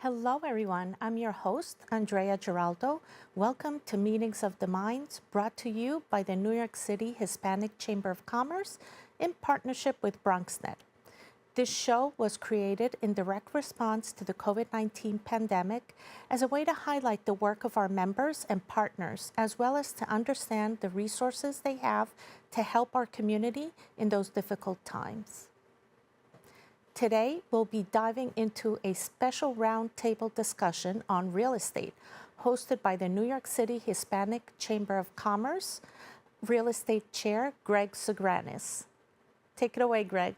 Hello, everyone. I'm your host, Andrea Giraldo. Welcome to Meetings of the Minds, brought to you by the New York City Hispanic Chamber of Commerce in partnership with BronxNet. This show was created in direct response to the COVID-19 pandemic as a way to highlight the work of our members and partners, as well as to understand the resources they have to help our community in those difficult times. Today, we'll be diving into a special roundtable discussion on real estate hosted by the New York City Hispanic Chamber of Commerce Real Estate Chair, Greg Tsougranis. Take it away, Greg.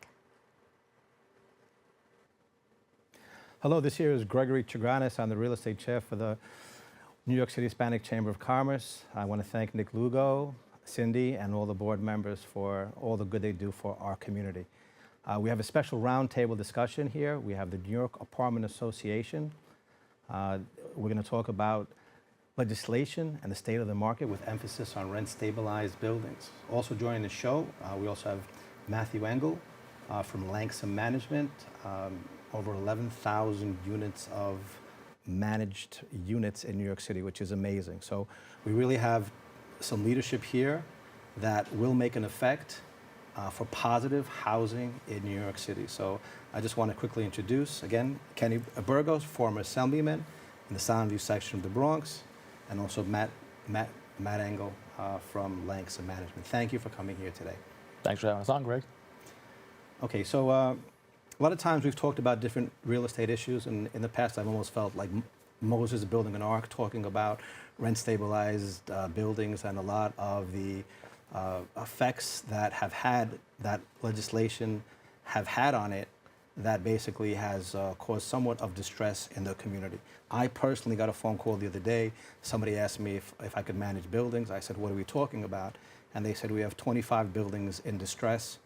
Hello, this here is Gregory Tsougranis. I'm the Real Estate Chair for the New York City Hispanic Chamber of Commerce. I want to thank Nick Lugo, Cindy, and all the board members for all the good they do for our community. We have a special roundtable discussion here. We have the New York Apartment Association. We're going to talk about legislation and the state of the market with emphasis on rent-stabilized buildings. Also joining the show, we also have Matthew Engel from Langsam Management, over 11,000 units of managed units in New York City, which is amazing. So we really have some leadership here that will make an effect for positive housing in New York City. So I just want to quickly introduce, again, Kenny Burgos, former assemblyman in the Soundview section of the Bronx, and also Matt Engel from Langsam Management. Thank you for coming here today. Thanks for having us on, Greg. Okay, so a lot of times we've talked about different real estate issues, and in the past I've almost felt like Moses building an ark, talking about rent-stabilized buildings and a lot of the effects that legislation have had on it that basically has caused somewhat of distress in the community. I personally got a phone call the other day. Somebody asked me if I could manage buildings. I said, what are we talking about? And they said, we have 25 buildings in distress,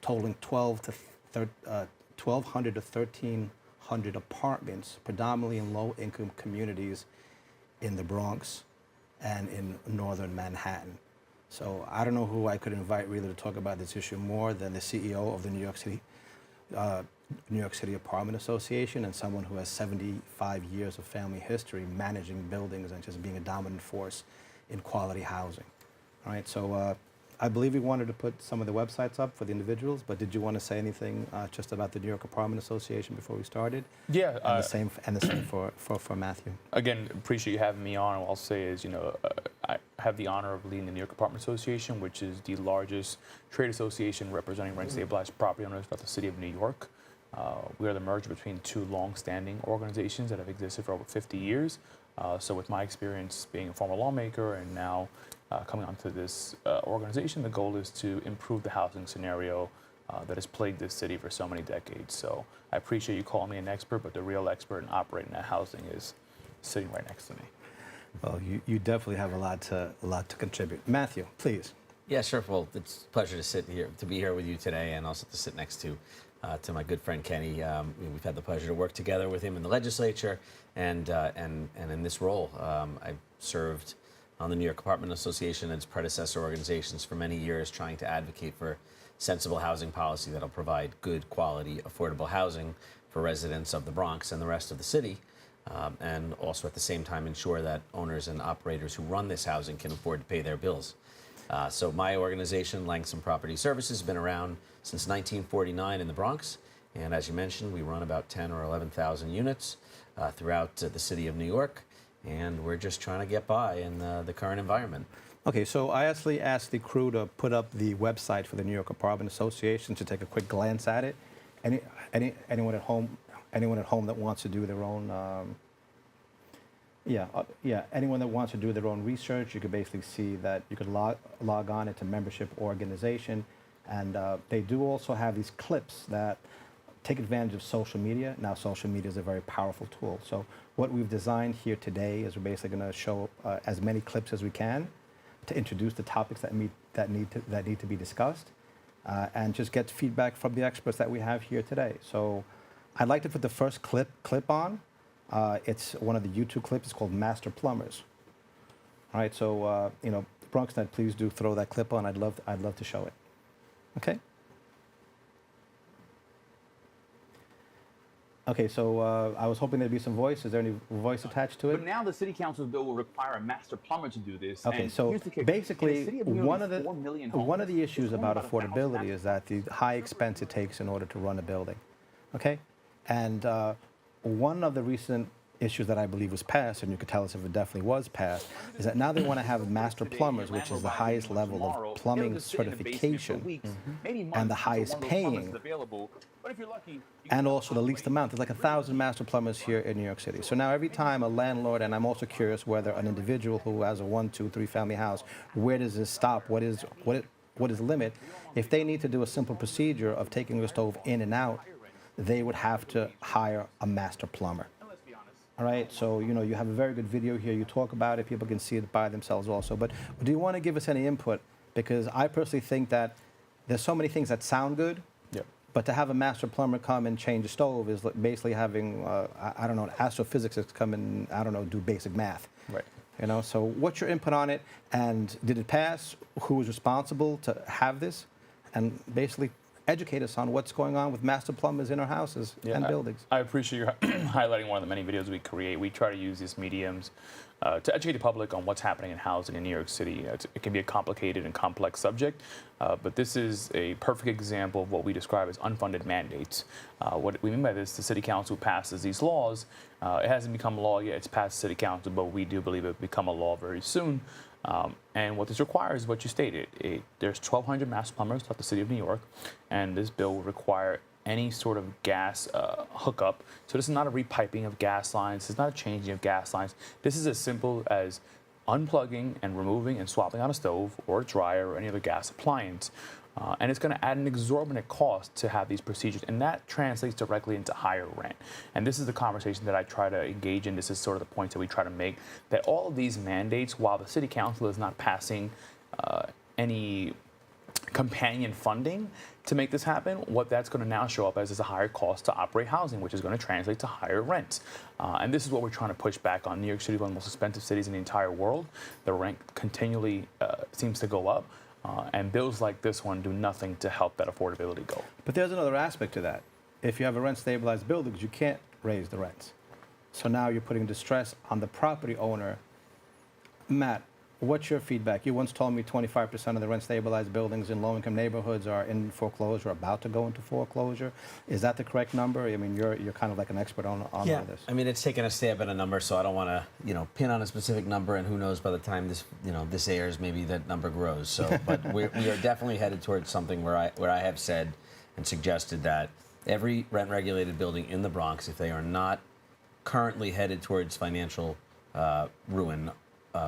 totaling 1,200 to 1,300 apartments, predominantly in low-income communities in the Bronx and in northern Manhattan. So I don't know who I could invite really to talk about this issue more than the CEO of the New York City Apartment Association, and someone who has 75 years of family history managing buildings and just being a dominant force in quality housing. All right, so I believe we wanted to put some of the websites up for the individuals, but did you want to say anything just about the New York Apartment Association before we started? Yeah. And the same for Matthew. Again, appreciate you having me on. What I'll say is, I have the honor of leading the New York Apartment Association, which is the largest trade association representing rent-stabilized property owners throughout the city of New York. We are the merger between two long-standing organizations that have existed for over 50 years. So with my experience being a former lawmaker and now coming onto this organization, the goal is to improve the housing scenario that has plagued this city for so many decades. So I appreciate you calling me an expert, but the real expert in operating that housing is sitting right next to me. Well, you definitely have a lot to contribute. Matthew, please. Yeah, sure. Well, it's a pleasure to be here with you today, and also to sit next to my good friend Kenny. We've had the pleasure to work together with him in the legislature, and in this role, I've served on the New York Apartment Association and its predecessor organizations for many years, trying to advocate for sensible housing policy that'll provide good quality, affordable housing for residents of the Bronx and the rest of the city, and also at the same time ensure that owners and operators who run this housing can afford to pay their bills. So my organization, Langsam Property Services, has been around since 1949 in the Bronx, and as you mentioned, we run about 10 or 11,000 units throughout the city of New York. And we're just trying to get by in the current environment. Okay, so I actually asked the crew to put up the website for the New York Apartment Association to take a quick glance at it. Anyone at home that wants to do their own, anyone that wants to do their own research, you could basically see that you could log on into membership organization, and they do also have these clips that take advantage of social media. Now, social media is a very powerful tool. So what we've designed here today is we're basically going to show as many clips as we can to introduce the topics that need to be discussed, and just get feedback from the experts that we have here today. So I'd like to put the first clip on. It's one of the YouTube clips. It's called Master Plumbers. All right. So BronxNet, please do throw that clip on. I'd love to show it. Okay. Okay, so I was hoping there'd be some voice. Is there any voice attached to it? But now the city council's bill will require a master plumber to do this. Okay, and so here's the kicker. basically, In a city of nearly one of 4 million the homes, issues there's about only about 1,000 affordability is that the high expense it takes in order to run a building. Okay, and one of the recent issues that I believe was passed, and you could tell us if it definitely was passed, is that now they want to have master plumbers, which is the highest level of plumbing certification and the highest paying, and also the least amount. There's like 1,000 master plumbers here in New York City. So now every time a landlord, and I'm also curious whether an individual who has a 1, 2, 3 family house, where does this stop? What is the limit? If they need to do a simple procedure of taking the stove in and out, they would have to hire a master plumber. All right, so you have a very good video here. You talk about it. People can see it by themselves also. But do you want to give us any input? Because I personally think that there's so many things that sound good, but to have a master plumber come and change a stove is basically having, I don't know, an astrophysicist come and, I don't know, do basic math. Right. So what's your input on it? And did it pass? Who was responsible to have this? And basically educate us on what's going on with master plumbers in our houses and buildings. I appreciate you highlighting one of the many videos we create. We try to use these mediums to educate the public on what's happening in housing in New York City. It can be a complicated and complex subject, but this is a perfect example of what we describe as unfunded mandates. What we mean by this, the City Council passes these laws. It hasn't become law yet. It's passed City Council, but we do believe it will become a law very soon. And what this requires is what you stated. There's 1,200 master plumbers throughout the city of New York, and this bill will require any sort of gas hookup. So this is not a repiping of gas lines. This is not a changing of gas lines. This is as simple as unplugging and removing and swapping out a stove or a dryer or any other gas appliance. And it's going to add an exorbitant cost to have these procedures, and that translates directly into higher rent. And this is the conversation that I try to engage in. This is sort of the point that we try to make, that all of these mandates, while the City Council is not passing any companion funding to make this happen, what that's going to now show up as is a higher cost to operate housing, which is going to translate to higher rents. And this is what we're trying to push back on. New York City, one of the most expensive cities in the entire world. The rent continually seems to go up. And bills like this one do nothing to help that affordability go. But there's another aspect to that. If you have a rent-stabilized buildings, you can't raise the rents. So now you're putting distress on the property owner. Matt, what's your feedback? You once told me 25% of the rent-stabilized buildings in low-income neighborhoods are in foreclosure, about to go into foreclosure. Is that the correct number? I mean, you're kind of like an expert on all this. I mean, it's taking a stab at a number, so I don't want to, pin on a specific number, and who knows, by the time this airs, maybe that number grows. So, but we are definitely headed towards something where I have said and suggested that every rent-regulated building in the Bronx, if they are not currently headed towards financial ruin,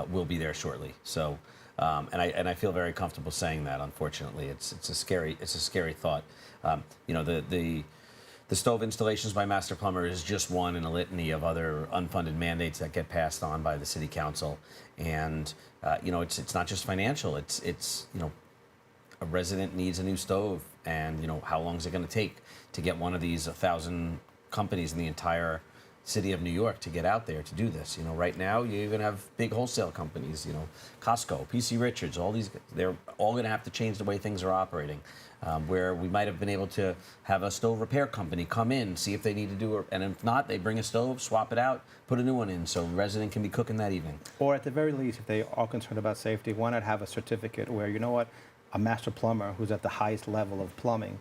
will be there shortly. So, and I feel very comfortable saying that. Unfortunately, it's a scary thought. The stove installations by master plumber is just one in a litany of other unfunded mandates that get passed on by the City Council. And it's not just financial. It's a resident needs a new stove, and how long is it going to take to get one of these 1,000 companies in the entire city of New York to get out there to do this? Right now you even have big wholesale companies, Costco, PC Richards, all these, they're all going to have to change the way things are operating. Where we might have been able to have a stove repair company come in, see if they need to do it, and if not, they bring a stove, swap it out, put a new one in, so a resident can be cooking that evening. Or at the very least, if they are concerned about safety, why not have a certificate where, a master plumber who's at the highest level of plumbing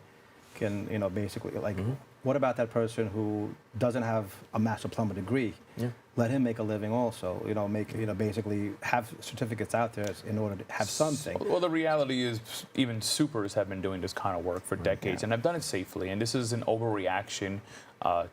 can, basically, like, what about that person who doesn't have a master plumber degree? Yeah. Let him make a living also, basically have certificates out there in order to have something. Well, the reality is even supers have been doing this kind of work for decades and have done it safely. And this is an overreaction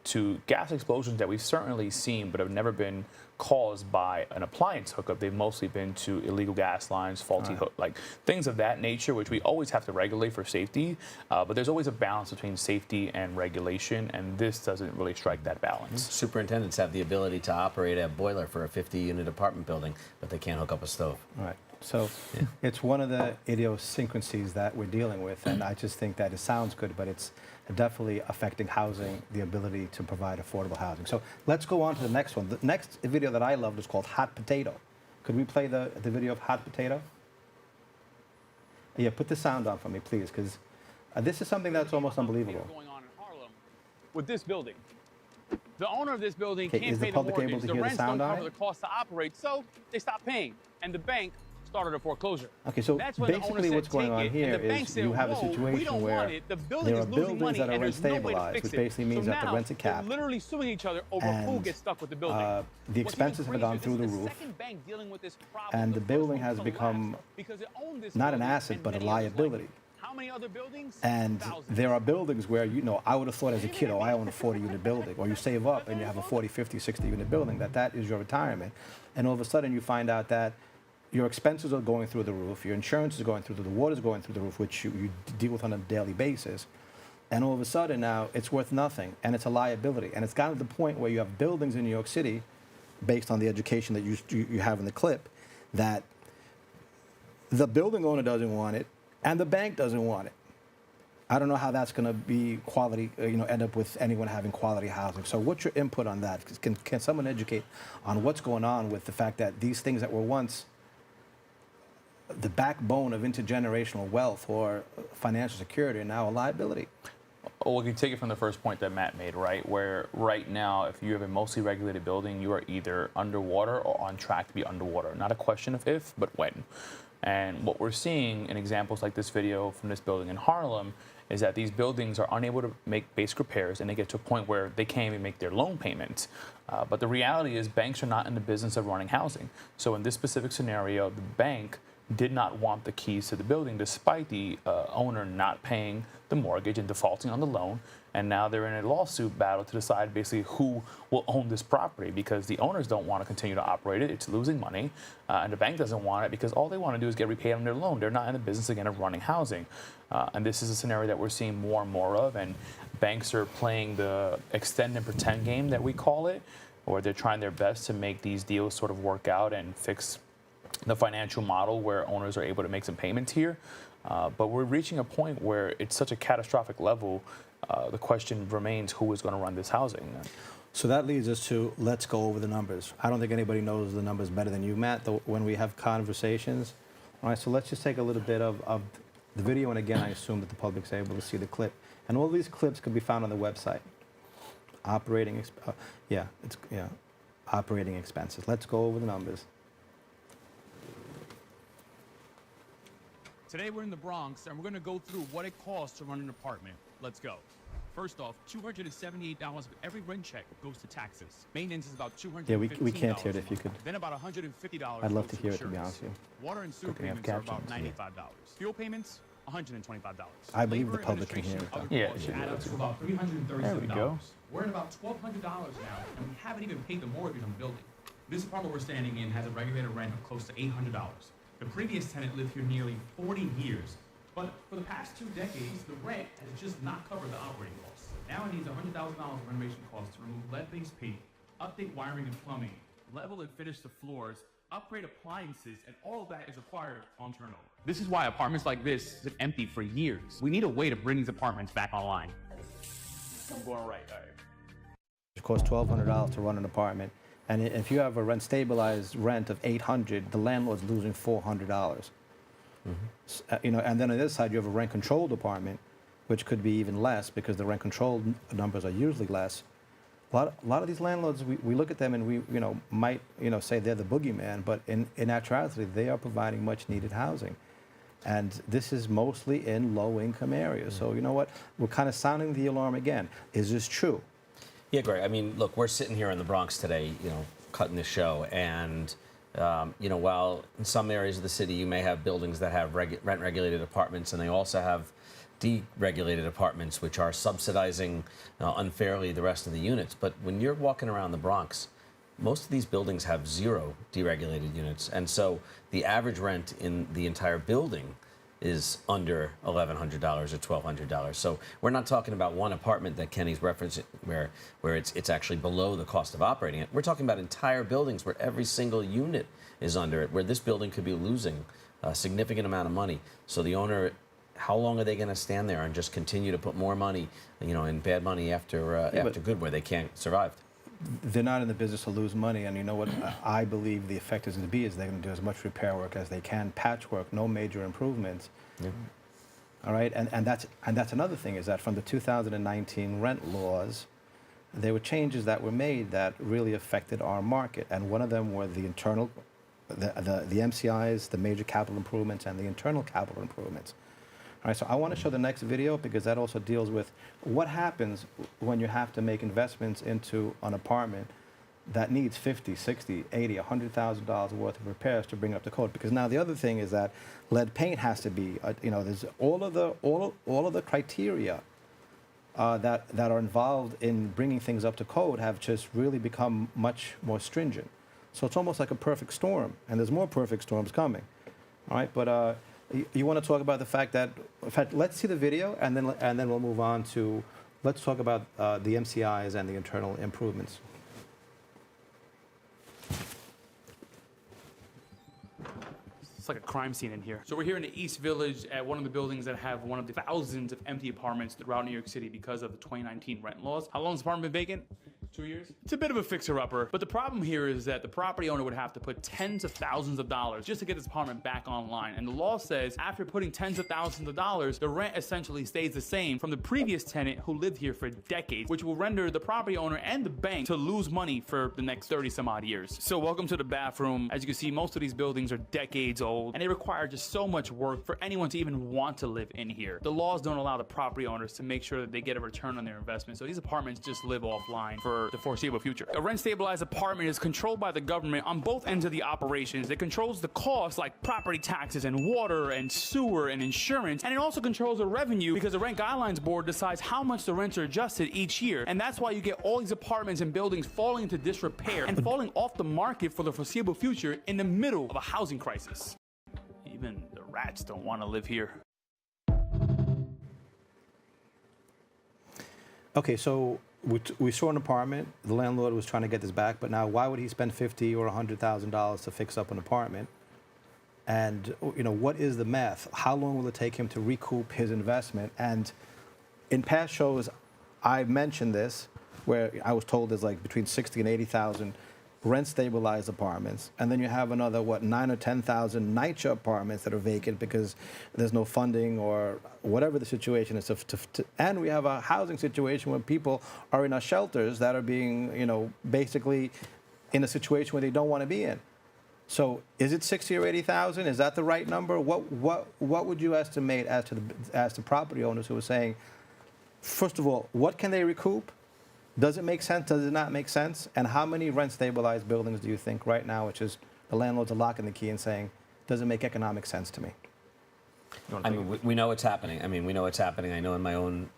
to gas explosions that we've certainly seen, but have never been caused by an appliance hookup. They've mostly been to illegal gas lines, faulty hook, like things of that nature, which we always have to regulate for safety. But there's always a balance between safety and regulation, and this doesn't really strike that balance. Superintendents have the ability to operate a boiler for a 50-unit apartment building, but they can't hook up a stove. All right. So it's one of the idiosyncrasies that we're dealing with, and I just think that it sounds good, but it's definitely affecting housing, the ability to provide affordable housing. So let's go on to the next one. The next video that I loved is called Hot Potato. Could we play the video of Hot Potato? Yeah, put the sound on for me, please, because this is something that's almost unbelievable. Going on in Harlem with this building. The owner of this building Okay, can't is the pay the public able mortgage. to The hear the rents don't sound on cover it? the cost to operate, so they stopped paying. And the bank started a foreclosure. Okay, so That's when the basically owner said, what's going "Take on it." here And the bank is said, you have a "Whoa, we situation don't where want it. The building there is are losing buildings money that are and rent there's no way to stabilized, fix which it." basically means so that the now rents are they're capped. literally suing each other over who And, gets stuck with the building. the What's even expenses have gone crazier, through the this is roof, second bank dealing with this problem. and the first building one has collapsed become because it owned this not an building asset and but a many others like it. liability. How many other buildings? And Thousands. there are buildings where, I would have thought as a kid, oh, I own a 40-unit building. Or you save up and you have a 40, 50, 60-unit building, that is your retirement. And all of a sudden you find out that your expenses are going through the roof, your insurance is going through the water is going through the roof, which you deal with on a daily basis. And all of a sudden now it's worth nothing and it's a liability. And it's gotten to the point where you have buildings in New York City, based on the education that you have in the clip, that the building owner doesn't want it and the bank doesn't want it. I don't know how that's going to be quality, end up with anyone having quality housing. So what's your input on that? Can someone educate on what's going on with the fact that these things that were once the backbone of intergenerational wealth or financial security are now a liability? Well, we can take it from the first point that Matt made, right? Where right now, if you have a mostly regulated building, you are either underwater or on track to be underwater. Not a question of if, but when. And what we're seeing in examples like this video from this building in Harlem is that these buildings are unable to make basic repairs and they get to a point where they can't even make their loan payments. But the reality is banks are not in the business of running housing. So in this specific scenario, the bank did not want the keys to the building despite the owner not paying the mortgage and defaulting on the loan. And now they're in a lawsuit battle to decide basically who will own this property, because the owners don't want to continue to operate it. It's losing money. And the bank doesn't want it because all they want to do is get repaid on their loan. They're not in the business, again, of running housing. And this is a scenario that we're seeing more and more of. And banks are playing the extend and pretend game that we call it, where they're trying their best to make these deals sort of work out and fix the financial model where owners are able to make some payments here. But we're reaching a point where it's such a catastrophic level. The question remains, who is going to run this housing? So that leads us to, let's go over the numbers. I don't think anybody knows the numbers better than you, Matt, when we have conversations. All right, so let's just take a little bit of the video, and again, I assume that the public's able to see the clip. And all these clips can be found on the website. Operating expenses. Let's go over the numbers. Today we're in the Bronx, and we're going to go through what it costs to run an apartment. Let's go. First off, $278 of every rent check goes to taxes. Maintenance is about $215. Yeah, we can't hear it if you could. Then about $150 I'd love goes to hear it, to be insurance. honest with you. Water and sewer Good thing I have payments are about captions. $95. Fuel payments, $125. I believe the Labor, public can hear it, administration, though. other Yeah, costs it should add be up to about $337. There we go. We're at about $1,200 now, and we haven't even paid the mortgage on the building. This apartment we're standing in has a regulated rent of close to $800. The previous tenant lived here nearly 40 years. But for the past 2 decades, the rent has just not covered the operating costs. Now it needs $100,000 of renovation costs to remove lead-based paint, update wiring and plumbing, level and finish the floors, upgrade appliances, and all of that is required on turnover. This is why apartments like this sit empty for years. We need a way to bring these apartments back online. I'm going right. All right. It costs $1,200 to run an apartment. And if you have a rent-stabilized rent of $800, the landlord's losing $400. And then on the other side, you have a rent-controlled apartment, which could be even less because the rent-controlled numbers are usually less. A lot of these landlords, we look at them and we might say they're the boogeyman, but in actuality, they are providing much-needed housing. And this is mostly in low-income areas. So you know what? We're kind of sounding the alarm again. Is this true? Yeah, Greg. I mean, look, we're sitting here in the Bronx today, cutting this show, and while in some areas of the city you may have buildings that have rent-regulated apartments, and they also have deregulated apartments, which are subsidizing unfairly the rest of the units. But when you're walking around the Bronx, most of these buildings have 0 deregulated units, and so the average rent in the entire building is under $1,100 or $1,200. So we're not talking about one apartment that Kenny's referencing where it's actually below the cost of operating it. We're talking about entire buildings where every single unit is under it, where this building could be losing a significant amount of money. So the owner, how long are they going to stand there and just continue to put more money, in bad money after good, where they can't survive? They're not in the business to lose money, and you know what I believe the effect is going to be is they're going to do as much repair work as they can, patchwork, no major improvements. Yeah. All right, and that's another thing, is that from the 2019 rent laws, there were changes that were made that really affected our market. And one of them were the internal, the MCIs, the major capital improvements, and the internal capital improvements. All right, so I want to show the next video because that also deals with what happens when you have to make investments into an apartment that needs 50, 60, 80, $100,000 worth of repairs to bring it up to code. Because now the other thing is that lead paint has to be, there's all of the criteria that are involved in bringing things up to code have just really become much more stringent. So it's almost like a perfect storm, and there's more perfect storms coming. All right, but you want to talk about the fact that, in fact, let's see the video, and then we'll move on to, let's talk about the MCIs and the internal improvements. It's like a crime scene in here. So we're here in the East Village at one of the buildings that have one of the thousands of empty apartments throughout New York City because of the 2019 rent laws. How long has the apartment been vacant? 2 years? It's a bit of a fixer-upper, but the problem here is that the property owner would have to put tens of thousands of dollars just to get this apartment back online. And the law says after putting tens of thousands of dollars, the rent essentially stays the same from the previous tenant who lived here for decades, which will render the property owner and the bank to lose money for the next 30 some odd years. So welcome to the bathroom. As you can see, most of these buildings are decades old and they require just so much work for anyone to even want to live in here. The laws don't allow the property owners to make sure that they get a return on their investment. So these apartments just live offline for the foreseeable future. A rent-stabilized apartment is controlled by the government on both ends of the operations. It controls the costs like property taxes and water and sewer and insurance, and it also controls the revenue because the Rent Guidelines Board decides how much the rents are adjusted each year, and that's why you get all these apartments and buildings falling into disrepair and falling off the market for the foreseeable future in the middle of a housing crisis. Even the rats don't want to live here. Okay, so we saw an apartment. The landlord was trying to get this back, but now why would he spend $50,000 or $100,000 to fix up an apartment? And what is the math? How long will it take him to recoup his investment? And in past shows, I mentioned this, where I was told there's like between 60 and 80,000 rent-stabilized apartments, and then you have another 9 or 10,000 NYCHA apartments that are vacant because there's no funding or whatever the situation is. And we have a housing situation where people are in our shelters that are being, basically in a situation where they don't want to be in. So, is it 60 or 80,000? Is that the right number? What would you estimate as to property owners who are saying, first of all, what can they recoup? Does it make sense? Does it not make sense? And how many rent-stabilized buildings do you think right now, which is the landlords are locking the key and saying, does it make economic sense to me? I mean, we know it's happening. We know it's happening. I know in my own,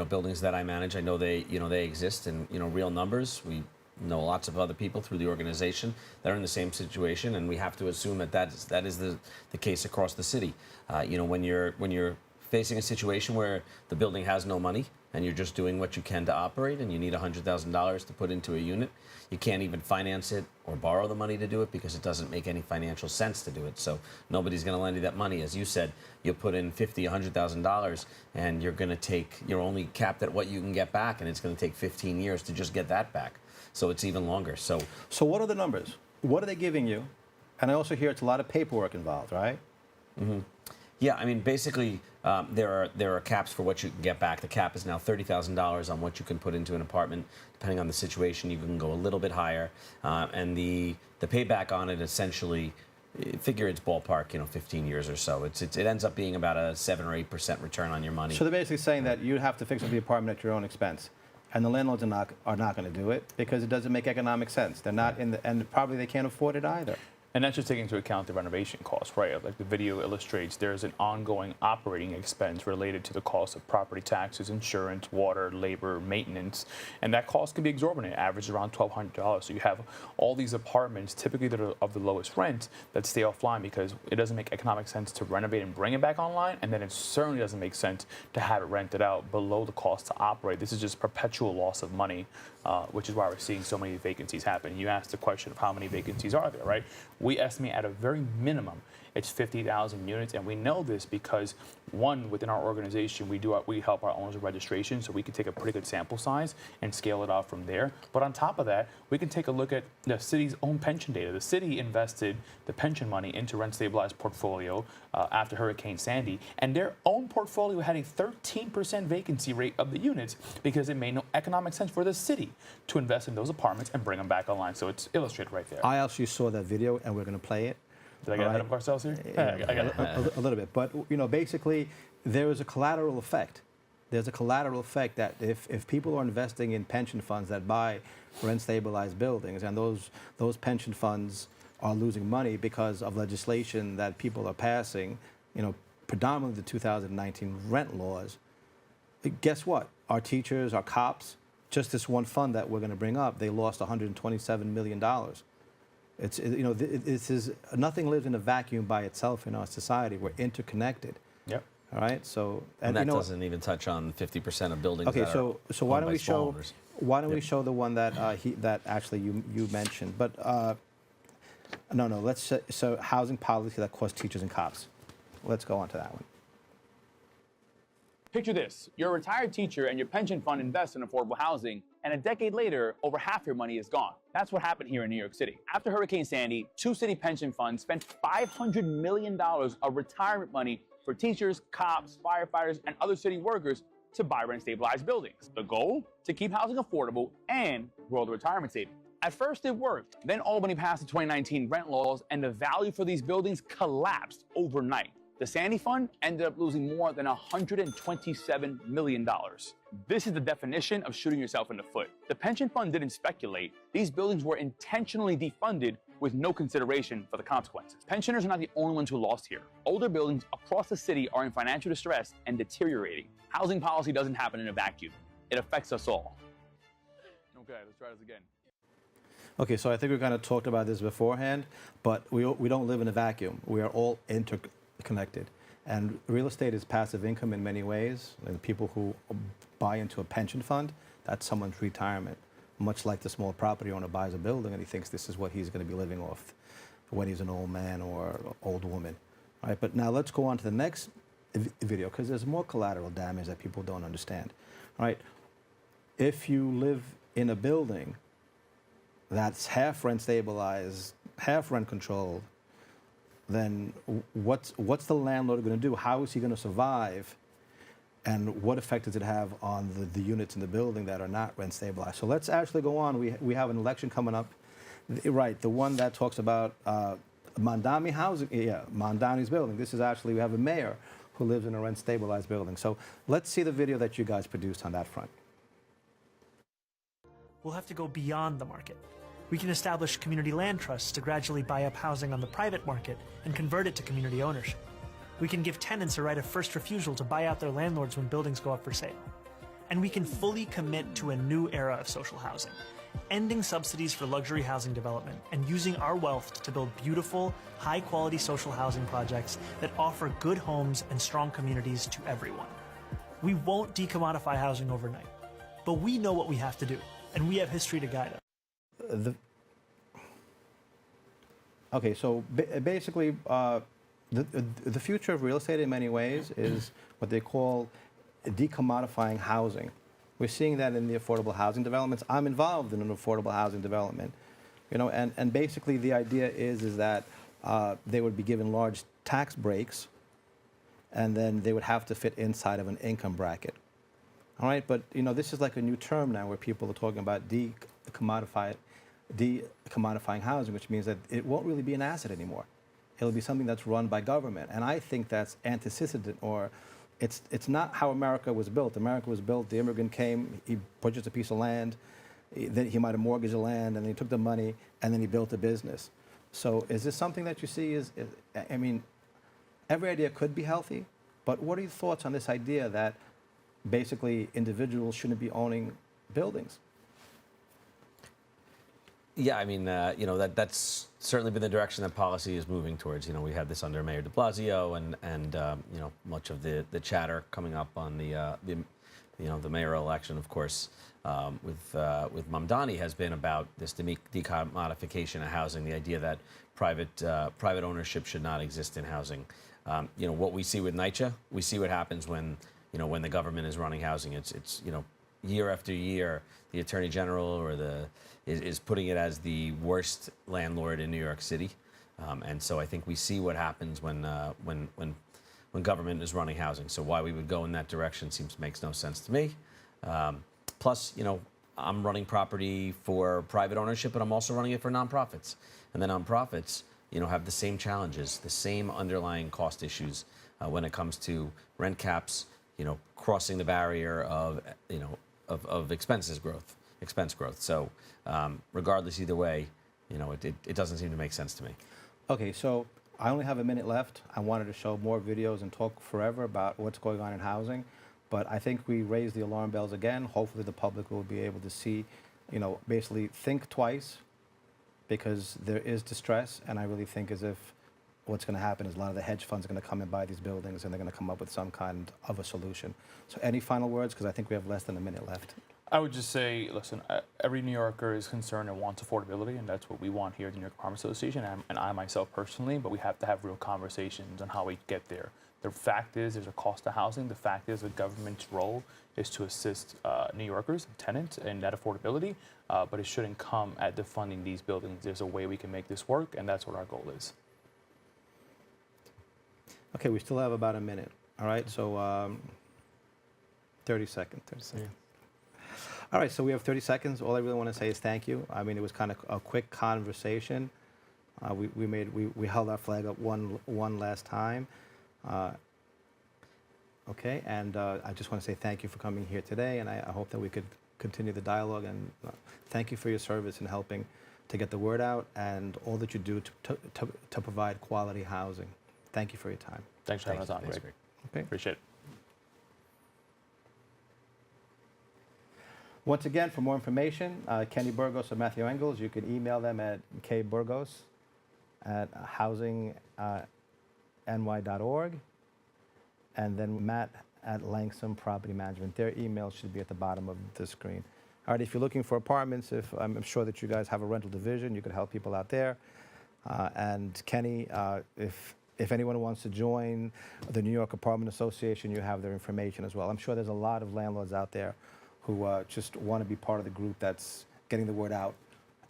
buildings that I manage, I know they exist in, real numbers. We know lots of other people through the organization that are in the same situation, and we have to assume that is the case across the city. When you're facing a situation where the building has no money and you're just doing what you can to operate and you need $100,000 to put into a unit, you can't even finance it or borrow the money to do it because it doesn't make any financial sense to do it. So nobody's going to lend you that money. As you said, you'll put in $50,000, $100,000 and you're only capped at what you can get back, and it's going to take 15 years to just get that back. So it's even longer. So what are the numbers? What are they giving you? And I also hear it's a lot of paperwork involved, right? Mm-hmm. Yeah, basically, there are caps for what you can get back. The cap is now $30,000 on what you can put into an apartment. Depending on the situation, you can go a little bit higher. And the payback on it essentially, figure it's ballpark, 15 years or so. It ends up being about a 7 or 8% return on your money. So they're basically saying that you have to fix up the apartment at your own expense. And the landlords are not going to do it because it doesn't make economic sense. They're not and probably they can't afford it either. And that's just taking into account the renovation costs, right? Like the video illustrates, there's an ongoing operating expense related to the cost of property taxes, insurance, water, labor, maintenance, and that cost can be exorbitant. It averages around $1,200. So you have all these apartments, typically that are of the lowest rent, that stay offline because it doesn't make economic sense to renovate and bring it back online, and then it certainly doesn't make sense to have it rented out below the cost to operate. This is just perpetual loss of money, which is why we're seeing so many vacancies happen. You asked the question of how many vacancies are there, right? We estimate at a very minimum it's 50,000 units, and we know this because, one, within our organization, we help our owners with registration, so we can take a pretty good sample size and scale it out from there. But on top of that, we can take a look at the city's own pension data. The city invested the pension money into rent-stabilized portfolio after Hurricane Sandy, and their own portfolio had a 13% vacancy rate of the units because it made no economic sense for the city to invest in those apartments and bring them back online. So it's illustrated right there. I actually saw that video, and we're going to play it. Did I get ahead of ourselves here? A little bit. But, basically, there is a collateral effect. There's a collateral effect that if people are investing in pension funds that buy rent-stabilized buildings, and those pension funds are losing money because of legislation that people are passing, predominantly the 2019 rent laws, guess what? Our teachers, our cops, just this one fund that we're going to bring up, they lost $127 million. This is nothing lives in a vacuum by itself in our society. We're interconnected. Yep. All right. So and that doesn't even touch on 50% of buildings. Okay. That So are why don't we show? owners. Why don't we show the one that that actually you mentioned? But no. Let's so housing policy that costs teachers and cops. Let's go on to that one. Picture this. You're a retired teacher and your pension fund invests in affordable housing, and a decade later, over half your money is gone. That's what happened here in New York City. After Hurricane Sandy, two city pension funds spent $500 million of retirement money for teachers, cops, firefighters, and other city workers to buy rent-stabilized buildings. The goal? To keep housing affordable and grow the retirement savings. At first, it worked. Then Albany passed the 2019 rent laws, and the value for these buildings collapsed overnight. The Sandy Fund ended up losing more than $127 million. This is the definition of shooting yourself in the foot. The pension fund didn't speculate. These buildings were intentionally defunded with no consideration for the consequences. Pensioners are not the only ones who lost here. Older buildings across the city are in financial distress and deteriorating. Housing policy doesn't happen in a vacuum. It affects us all. Okay, let's try this again. Okay, so I think we kind of talked about this beforehand, but we don't live in a vacuum. We are all interconnected. And real estate is passive income in many ways. And people who buy into a pension fund, that's someone's retirement. Much like the small property owner buys a building and he thinks this is what he's going to be living off when he's an old man or old woman. All right, but now let's go on to the next video because there's more collateral damage that people don't understand. All right, if you live in a building that's half rent stabilized, half rent controlled, then what's the landlord going to do? How is he going to survive? And what effect does it have on the units in the building that are not rent stabilized? So let's actually go on. We have an election coming up. Right, the one that talks about Mondami housing, Mondami's building. This is actually, we have a mayor who lives in a rent stabilized building. So let's see the video that you guys produced on that front. We'll have to go beyond the market. We can establish community land trusts to gradually buy up housing on the private market and convert it to community ownership. We can give tenants a right of first refusal to buy out their landlords when buildings go up for sale. And we can fully commit to a new era of social housing, ending subsidies for luxury housing development and using our wealth to build beautiful, high-quality social housing projects that offer good homes and strong communities to everyone. We won't decommodify housing overnight, but we know what we have to do, and we have history to guide us. Okay, so basically, the future of real estate in many ways is what they call decommodifying housing. We're seeing that in the affordable housing developments. I'm involved in an affordable housing development, and basically the idea is that they would be given large tax breaks, and then they would have to fit inside of an income bracket. All right, but this is like a new term now where people are talking about decommodifying housing, which means that it won't really be an asset anymore. It'll be something that's run by government, and I think that's antecedent, or it's not how America was built. America was built, the immigrant came, he purchased a piece of land, then he might have mortgaged the land, and then he took the money, and then he built a business. So is this something that you see I mean, every idea could be healthy, but what are your thoughts on this idea that basically individuals shouldn't be owning buildings? Yeah, I mean, that's certainly been the direction that policy is moving towards. We had this under Mayor de Blasio, and much of the chatter coming up on the the mayoral election, of course, with Mamdani has been about this decommodification of housing, the idea that private ownership should not exist in housing. What we see with NYCHA, we see what happens when the government is running housing. It's year after year, the Attorney General or is putting it as the worst landlord in New York City, and so I think we see what happens when government is running housing. So why we would go in that direction makes no sense to me. Plus, I'm running property for private ownership, but I'm also running it for nonprofits, and the nonprofits, have the same challenges, the same underlying cost issues when it comes to rent caps, crossing the barrier of expense growth. So regardless, either way, it doesn't seem to make sense to me. Okay, so I only have a minute left. I wanted to show more videos and talk forever about what's going on in housing, but I think we raised the alarm bells again. Hopefully the public will be able to see, basically think twice, because there is distress, and I really think as if what's going to happen is a lot of the hedge funds are going to come and buy these buildings, and they're going to come up with some kind of a solution. So any final words, because I think we have less than a minute left. I would just say, listen, every New Yorker is concerned and wants affordability, and that's what we want here at the New York Apartment Association, and I myself personally, but we have to have real conversations on how we get there. The fact is there's a cost to housing. The fact is the government's role is to assist New Yorkers, tenants, in that affordability, but it shouldn't come at defunding these buildings. There's a way we can make this work, and that's what our goal is. Okay, we still have about a minute. All right, so 30 seconds. 30 seconds. Yeah. All right, so we have 30 seconds. All I really want to say is thank you. I mean, it was kind of a quick conversation. We held our flag up one last time. Okay, and I just want to say thank you for coming here today, and I hope that we could continue the dialogue, and thank you for your service in helping to get the word out and all that you do to provide quality housing. Thank you for your time. Thanks for having us on, Greg. Okay. Appreciate it. Once again, for more information, Kenny Burgos or Matthew Engel, you can email them at kburgos@housingny.org, and then Matt at Langsam Property Management. Their email should be at the bottom of the screen. All right, if you're looking for apartments, I'm sure that you guys have a rental division, you could help people out there. And Kenny, if anyone wants to join the New York Apartment Association, you have their information as well. I'm sure there's a lot of landlords out there who just want to be part of the group that's getting the word out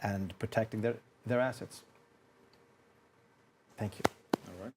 and protecting their assets. Thank you. All right.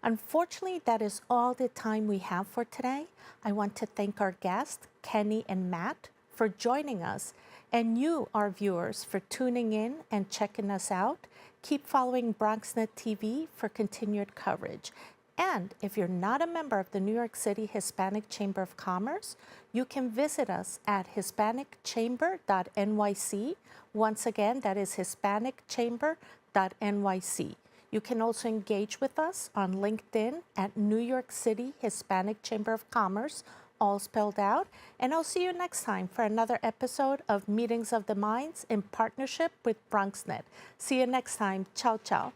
Unfortunately, that is all the time we have for today. I want to thank our guests, Kenny and Matt, for joining us, and you, our viewers, for tuning in and checking us out. Keep following BronxNet TV for continued coverage. And if you're not a member of the New York City Hispanic Chamber of Commerce, you can visit us at hispanicchamber.nyc. Once again, that is hispanicchamber.nyc. You can also engage with us on LinkedIn at New York City Hispanic Chamber of Commerce, all spelled out. And I'll see you next time for another episode of Meetings of the Minds in partnership with BronxNet. See you next time. Ciao, ciao.